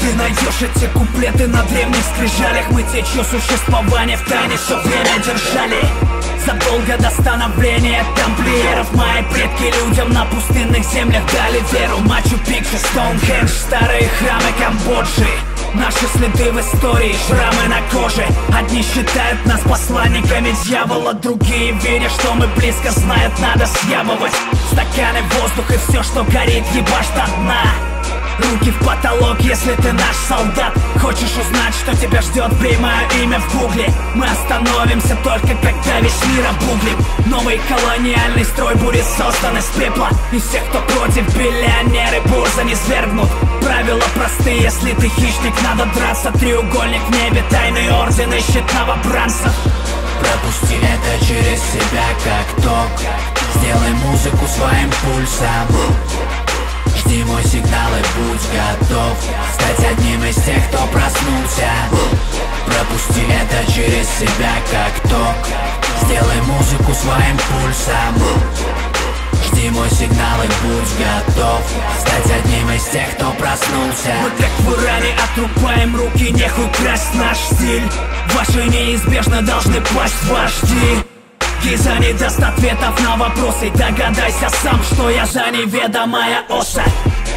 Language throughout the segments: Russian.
Ты найдешь эти куплеты на древних скрижалях. Мы те, чье существование в тайне все время держали. Задолго до становления тамплиеров мои предки людям на пустынных землях дали веру. Мачу-Пикчу, Стоунхендж, старые храмы Камбоджи. Наши следы в истории, шрамы на коже. Одни считают нас посланниками дьявола, другие, веря, что мы близко, знают, надо съябывать стаканы, воздух и все, что горит, ебашь до дна. Руки в потолок, если ты наш солдат. Хочешь узнать, что тебя ждет, вбей мое имя в гугле. Мы остановимся только когда весь мир обуглим. Новый колониальный строй будет создан из пепла. И всех, кто против, биллионеры бурза не свергнут. Правила простые, если ты хищник, надо драться. Треугольник в небе, тайный орден ищет новобранцев. Пропусти это через себя как ток. Сделай музыку своим пульсом. Жди мой сигнал и будь готов стать одним из тех, кто проснулся. Пропусти это через себя как ток. Сделай музыку своим пульсом. Жди мой сигнал и будь готов стать одним из тех, кто проснулся. Мы как в Иране отрубаем руки, нехуй красть наш стиль. Ваши неизбежно должны пасть вожди. Гиза не даст ответов на вопросы. Догадайся сам, что я за неведомая оса.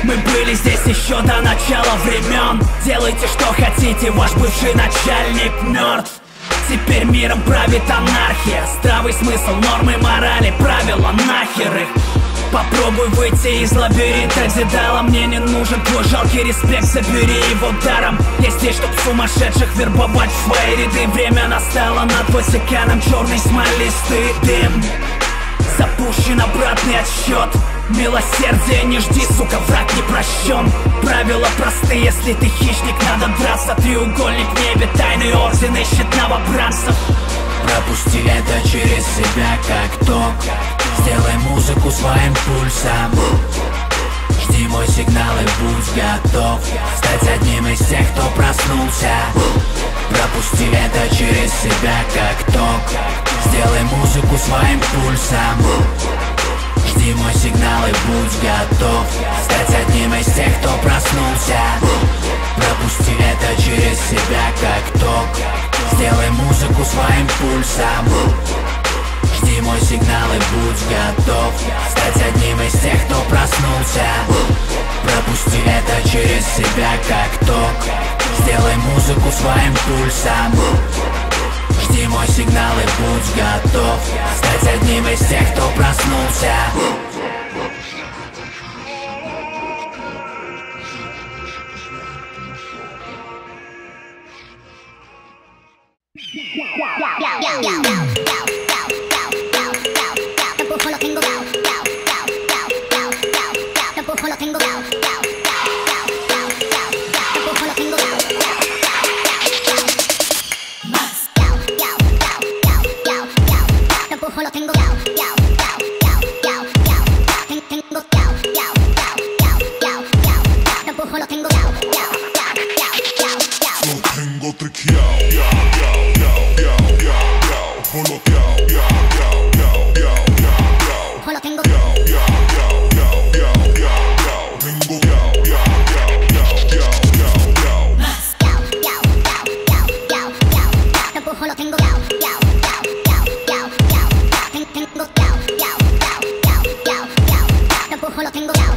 Мы были здесь еще до начала времен. Делайте, что хотите, ваш бывший начальник мертв. Теперь миром правит анархия. Здравый смысл, нормы, морали, правила, нахер их. Попробуй выйти из лабиринта Дедала. Мне не нужен твой жалкий респект, забери его даром. Я здесь, чтоб сумасшедших вербовать в свои ряды. Время настало, над Ватиканом черный смолистый дым. Запущен обратный отсчет. Милосердия не жди, сука, враг не прощен. Правила простые, если ты хищник, надо драться. Треугольник в небе, тайный орден ищет новобранцев. Пропусти это через себя как ток. Сделай музыку своим пульсом. Жди мой сигнал и будь готов стать одним из тех, кто проснулся. Пропусти это через себя как ток. Сделай музыку своим пульсом. Жди мой сигнал и будь готов стать одним из тех, кто проснулся. Пропусти это через себя как ток. Сделай музыку своим пульсом. Жди мой сигнал и будь готов стать одним из тех, кто проснулся. Пропусти это через себя как ток. Сделай музыку своим пульсом. Жди мой сигнал и будь готов стать одним из тех, кто проснулся. Tengo